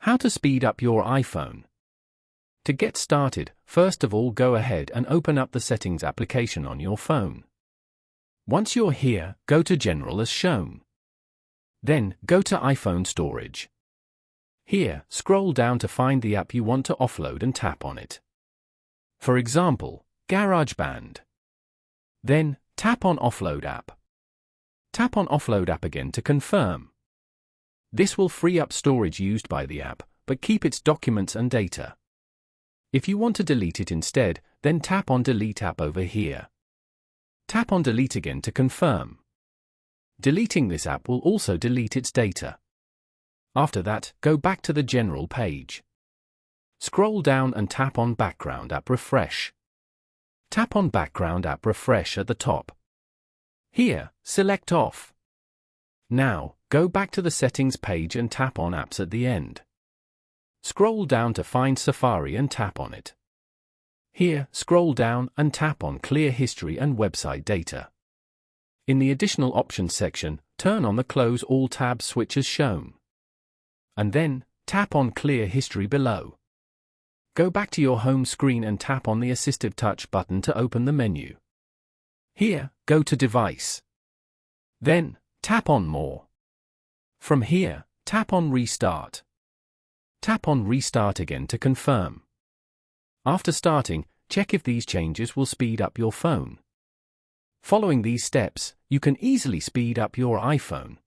How to speed up your iPhone. To get started, first of all go ahead and open up the Settings application on your phone. Once you're here, go to General as shown. Then, go to iPhone Storage. Here, scroll down to find the app you want to offload and tap on it. For example, GarageBand. Then, tap on Offload App. Tap on Offload App again to confirm. This will free up storage used by the app, but keep its documents and data. If you want to delete it instead, then tap on Delete App over here. Tap on Delete again to confirm. Deleting this app will also delete its data. After that, go back to the General page. Scroll down and tap on Background App Refresh. Tap on Background App Refresh at the top. Here, select Off. Now, go back to the Settings page and tap on Apps at the end. Scroll down to find Safari and tap on it. Here, scroll down and tap on Clear History and Website Data. In the Additional Options section, turn on the Close All tab switch as shown. And then, tap on Clear History below. Go back to your home screen and tap on the Assistive Touch button to open the menu. Here, go to Device. Then, tap on More. From here, tap on Restart. Tap on Restart again to confirm. After starting, check if these changes will speed up your phone. Following these steps, you can easily speed up your iPhone.